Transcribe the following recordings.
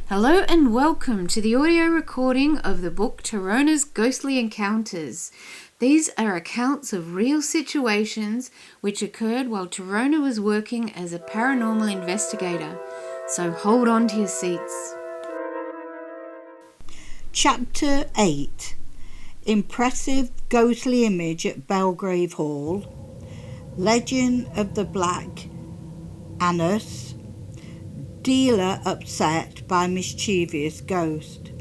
Hello and welcome to the audio recording of the book Tarona's Ghostly Encounters. These are accounts of real situations which occurred while Tarona was working as a paranormal investigator. So hold on to your seats. Chapter 8. Impressive ghostly image at Belgrave Hall. Legend of the Black Anus. Dealer upset by mischievous ghost.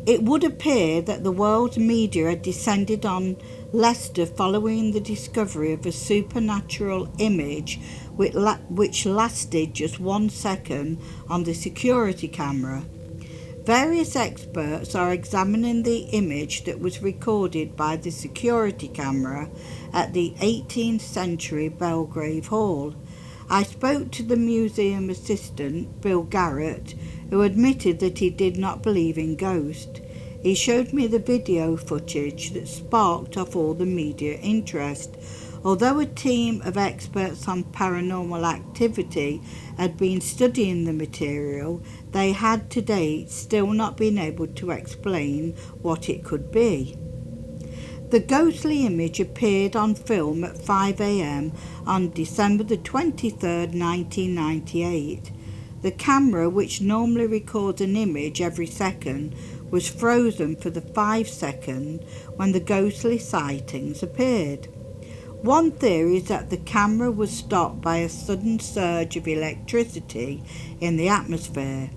It would appear that the world's media had descended on Leicester following the discovery of a supernatural image which lasted just 1 second on the security camera. Various experts are examining the image that was recorded by the security camera at the 18th century Belgrave Hall. I spoke to the museum assistant, Bill Garrett, who admitted that he did not believe in ghosts. He showed me the video footage that sparked off all the media interest. Although a team of experts on paranormal activity had been studying the material, they had to date still not been able to explain what it could be. The ghostly image appeared on film at 5 a.m. on December the 23rd, 1998. The camera, which normally records an image every second, was frozen for the 5 seconds when the ghostly sightings appeared. One theory is that the camera was stopped by a sudden surge of electricity in the atmosphere.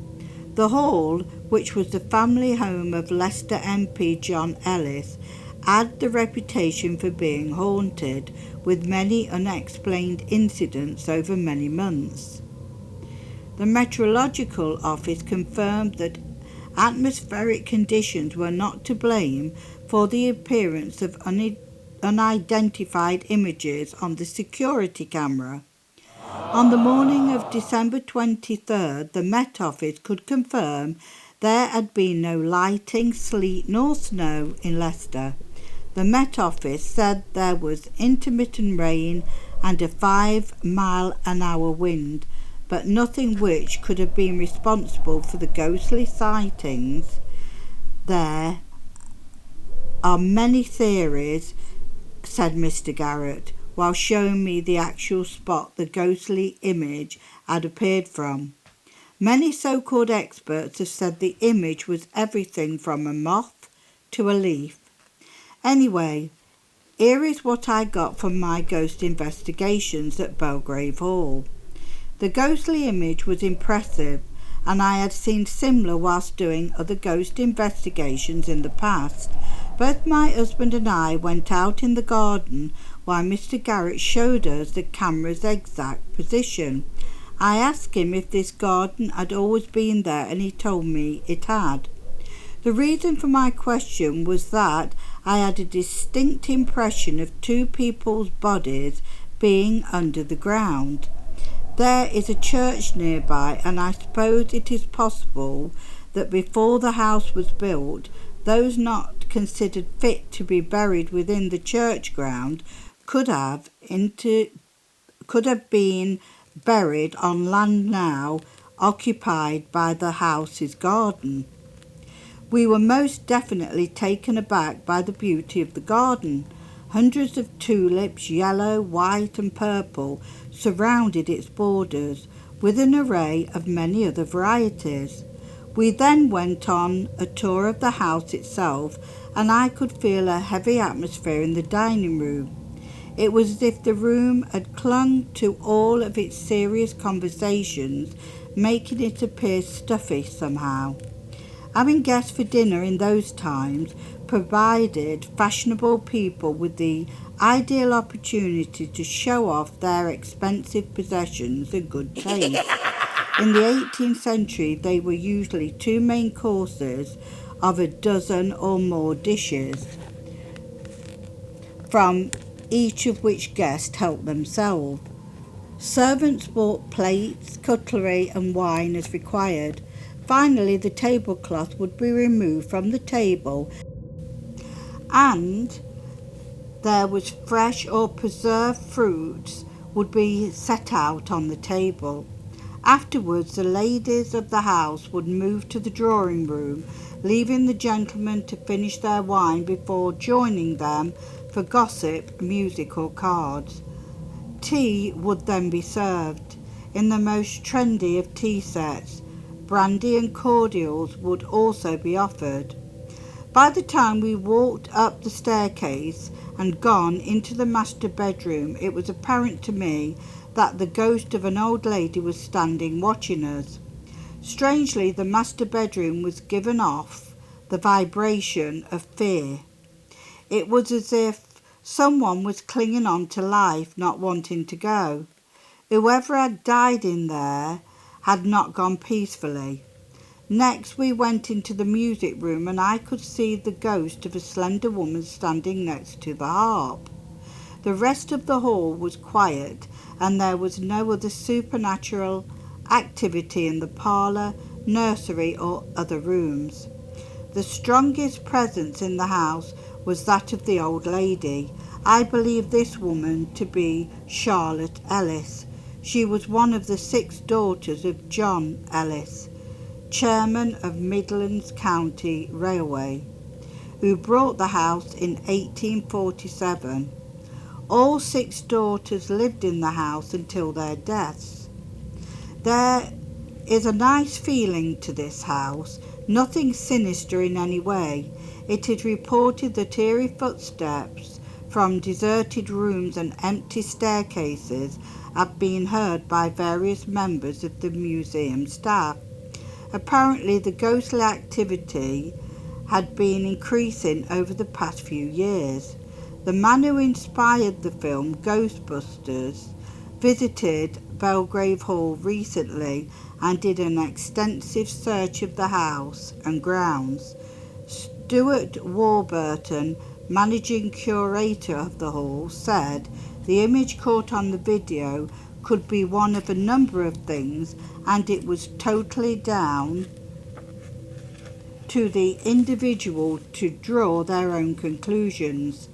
The hall, which was the family home of Leicester MP John Ellis, had the reputation for being haunted, with many unexplained incidents over many months. The Meteorological Office confirmed that atmospheric conditions were not to blame for the appearance of unidentified images on the security camera. On the morning of December 23rd, the Met Office could confirm there had been no lightning, sleet nor snow in Leicester. The Met Office said there was intermittent rain and a 5-mile-an-hour wind, but nothing which could have been responsible for the ghostly sightings. There are many theories, said Mr. Garrett, while showing me the actual spot the ghostly image had appeared from. Many so-called experts have said the image was everything from a moth to a leaf. Anyway, here is what I got from my ghost investigations at Belgrave Hall. The ghostly image was impressive, and I had seen similar whilst doing other ghost investigations in the past. Both my husband and I went out in the garden while Mr. Garrett showed us the camera's exact position. I asked him if this garden had always been there, and he told me it had. The reason for my question was that I had a distinct impression of 2 people's bodies being under the ground. There is a church nearby, and I suppose it is possible that before the house was built, those not considered fit to be buried within the church ground could have been buried on land now occupied by the house's garden. We were most definitely taken aback by the beauty of the garden. Hundreds of tulips, yellow, white and purple, surrounded its borders, with an array of many other varieties. We then went on a tour of the house itself, and I could feel a heavy atmosphere in the dining room. It was as if the room had clung to all of its serious conversations, making it appear stuffy somehow. Having guests for dinner in those times provided fashionable people with the ideal opportunity to show off their expensive possessions and good taste. In the 18th century, they were usually 2 main courses of a dozen or more dishes, from each of which guests helped themselves. Servants brought plates, cutlery and wine as required. Finally, the tablecloth would be removed from the table, and there was fresh or preserved fruits would be set out on the table. Afterwards, the ladies of the house would move to the drawing room, leaving the gentlemen to finish their wine before joining them for gossip, music or cards. Tea would then be served in the most trendy of tea sets. Brandy and cordials would also be offered. By the time we walked up the staircase and gone into the master bedroom, it was apparent to me that the ghost of an old lady was standing watching us. Strangely, the master bedroom was given off the vibration of fear. It was as if someone was clinging on to life, not wanting to go. Whoever had died in there had not gone peacefully. Next we went into the music room and I could see the ghost of a slender woman standing next to the harp. The rest of the hall was quiet and there was no other supernatural activity in the parlour, nursery or other rooms. The strongest presence in the house was that of the old lady. I believe this woman to be Charlotte Ellis. She was one of the 6 daughters of John Ellis, chairman of Midlands County Railway, who bought the house in 1847. All 6 daughters lived in the house until their deaths. There is a nice feeling to this house, nothing sinister in any way. It is reported that eerie footsteps from deserted rooms and empty staircases have been heard by various members of the museum staff. Apparently, the ghostly activity had been increasing over the past few years. The man who inspired the film Ghostbusters visited Belgrave Hall recently and did an extensive search of the house and grounds. Stuart Warburton, managing curator of the hall, said the image caught on the video could be one of a number of things and it was totally down to the individual to draw their own conclusions.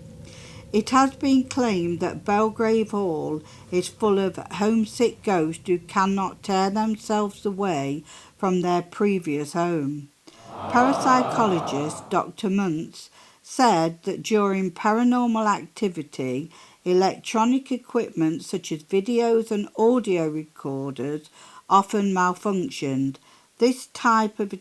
It has been claimed that Belgrave Hall is full of homesick ghosts who cannot tear themselves away from their previous home. Parapsychologist Dr. Muntz said that during paranormal activity, electronic equipment such as videos and audio recorders often malfunctioned. This type of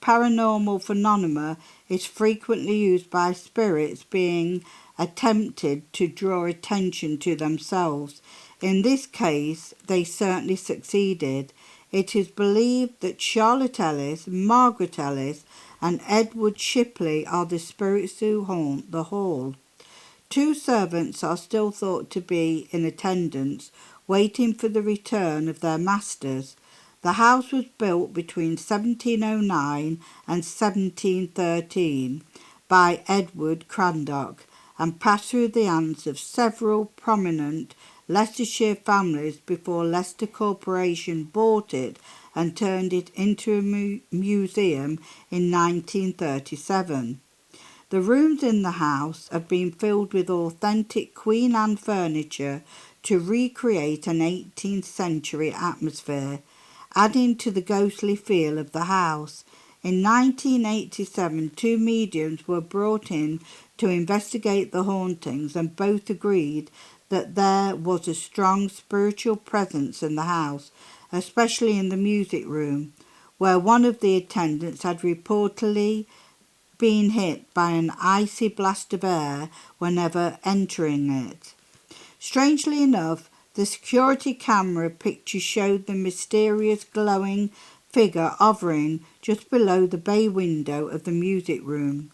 paranormal phenomena is frequently used by spirits being attempted to draw attention to themselves. In this case, they certainly succeeded. It is believed that Charlotte Ellis, Margaret Ellis, and Edward Shipley are the spirits who haunt the hall. 2 servants are still thought to be in attendance, waiting for the return of their masters. The house was built between 1709 and 1713 by Edward Crandock and passed through the hands of several prominent Leicestershire families before Leicester Corporation bought it and turned it into a museum in 1937. The rooms in the house have been filled with authentic Queen Anne furniture to recreate an 18th century atmosphere, adding to the ghostly feel of the house. In 1987, 2 mediums were brought in to investigate the hauntings and both agreed that there was a strong spiritual presence in the house, especially in the music room, where one of the attendants had reportedly been hit by an icy blast of air whenever entering it. Strangely enough, the security camera picture showed the mysterious glowing figure hovering just below the bay window of the music room.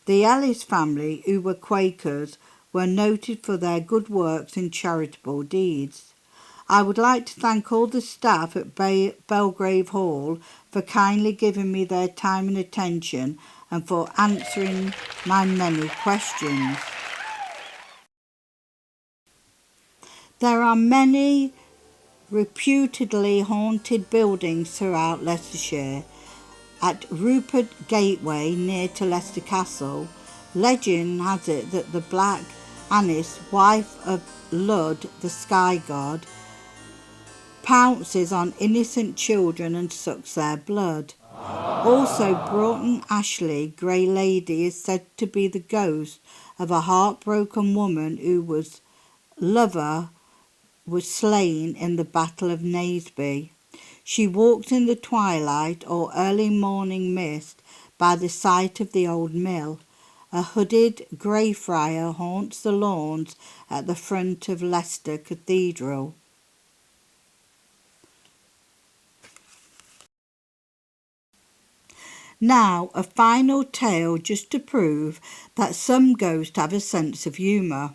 The Ellis family, who were Quakers, were noted for their good works and charitable deeds. I would like to thank all the staff at Belgrave Hall for kindly giving me their time and attention and for answering my many questions. There are many reputedly haunted buildings throughout Leicestershire. At Rupert Gateway, near to Leicester Castle, legend has it that the Black Anis, wife of Lud, the sky god, pounces on innocent children and sucks their blood. Also, Broughton Ashley Grey Lady is said to be the ghost of a heartbroken woman whose lover was slain in the Battle of Naseby. She walks in the twilight or early morning mist by the site of the old mill. A hooded Greyfriar haunts the lawns at the front of Leicester Cathedral. Now, a final tale just to prove that some ghosts have a sense of humour.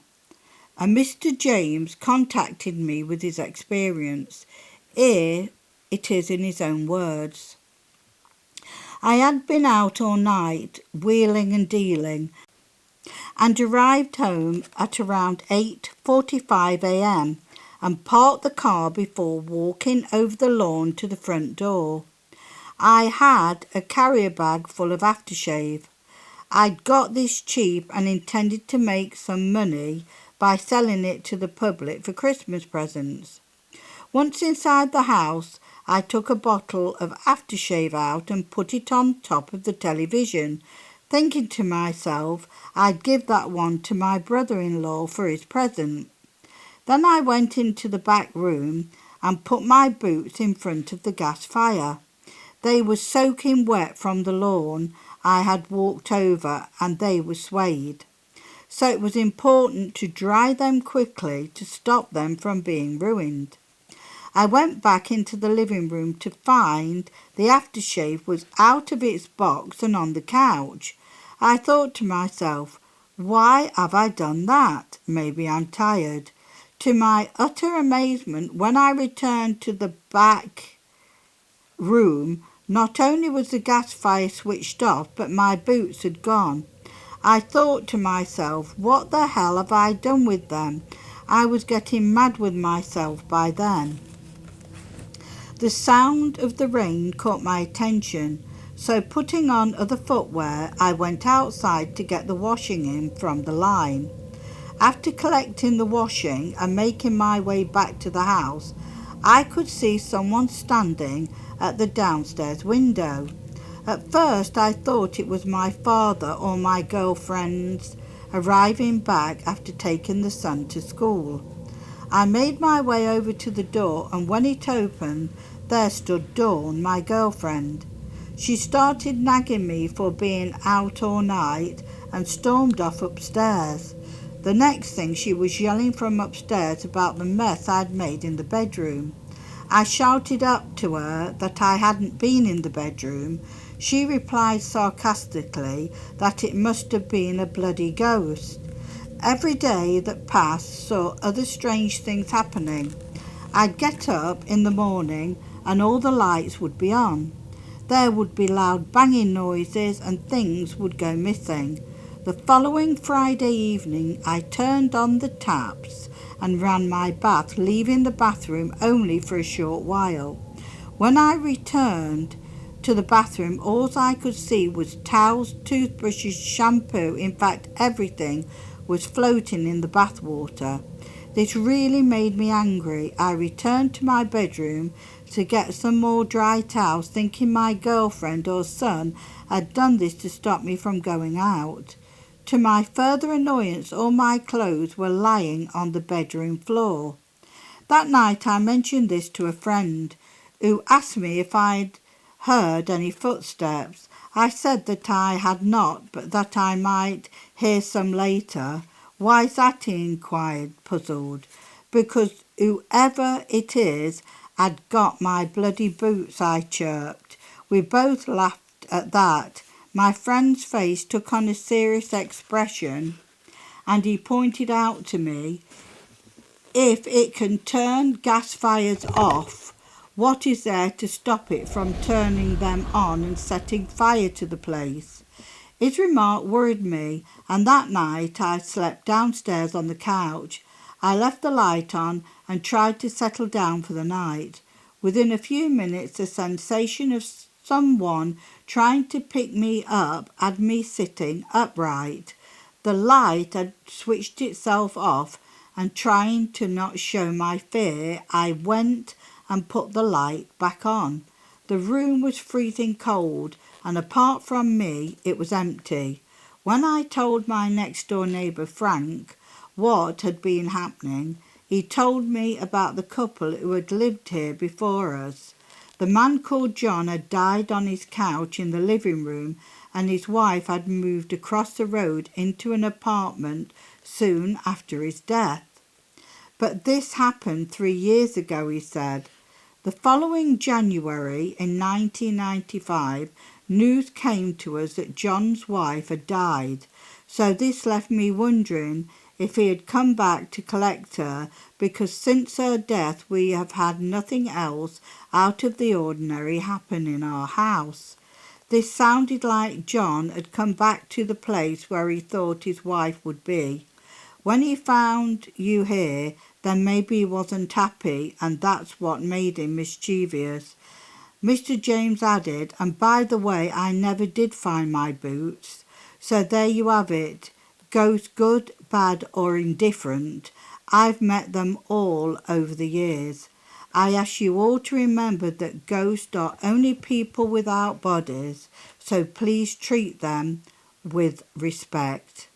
A Mr. James contacted me with his experience. Here it is in his own words. I had been out all night, wheeling and dealing, and arrived home at around 8:45 a.m. and parked the car before walking over the lawn to the front door. I had a carrier bag full of aftershave. I'd got this cheap and intended to make some money by selling it to the public for Christmas presents. Once inside the house, I took a bottle of aftershave out and put it on top of the television, thinking to myself I'd give that one to my brother-in-law for his present. Then I went into the back room and put my boots in front of the gas fire. They were soaking wet from the lawn I had walked over, and they were suede. So it was important to dry them quickly to stop them from being ruined. I went back into the living room to find the aftershave was out of its box and on the couch. I thought to myself, why have I done that? Maybe I'm tired. To my utter amazement, when I returned to the back room, not only was the gas fire switched off, but my boots had gone. I thought to myself, what the hell have I done with them? I was getting mad with myself by then. The sound of the rain caught my attention, so putting on other footwear, I went outside to get the washing in from the line. After collecting the washing and making my way back to the house, I could see someone standing at the downstairs window. At first I thought it was my father or my girlfriend's arriving back after taking the son to school. I made my way over to the door, and when it opened, there stood Dawn, my girlfriend. She started nagging me for being out all night and stormed off upstairs. The next thing, she was yelling from upstairs about the mess I'd made in the bedroom. I shouted up to her that I hadn't been in the bedroom. She replied sarcastically that it must have been a bloody ghost. Every day that passed saw other strange things happening. I'd get up in the morning and all the lights would be on. There would be loud banging noises and things would go missing. The following Friday evening I turned on the taps and ran my bath, leaving the bathroom only for a short while. When I returned to the bathroom, all I could see was towels, toothbrushes, shampoo. In fact, everything was floating in the bathwater. This really made me angry. I returned to my bedroom to get some more dry towels, thinking my girlfriend or son had done this to stop me from going out. To my further annoyance, all my clothes were lying on the bedroom floor. That night I mentioned this to a friend, who asked me if I'd heard any footsteps. I said that I had not, but that I might hear some later. Why's that? He inquired, puzzled. Because whoever it is had got my bloody boots, I chirped. We both laughed at that. My friend's face took on a serious expression, and he pointed out to me, if it can turn gas fires off, what is there to stop it from turning them on and setting fire to the place? His remark worried me, and that night I slept downstairs on the couch. I left the light on and tried to settle down for the night. Within a few minutes, the sensation of someone trying to pick me up had me sitting upright. The light had switched itself off, and trying to not show my fear, I went and put the light back on. The room was freezing cold, and apart from me, it was empty. When I told my next-door neighbour Frank what had been happening, he told me about the couple who had lived here before us. The man called John had died on his couch in the living room, and his wife had moved across the road into an apartment soon after his death. But this happened 3 years ago, he said. The following January in 1995, news came to us that John's wife had died, so this left me wondering if he had come back to collect her, because since her death we have had nothing else out of the ordinary happen in our house. This sounded like John had come back to the place where he thought his wife would be. When he found you here, then maybe he wasn't happy, and that's what made him mischievous. Mr. James added, and by the way, I never did find my boots. So there you have it. Ghosts, good, bad or indifferent. I've met them all over the years. I ask you all to remember that ghosts are only people without bodies, so please treat them with respect.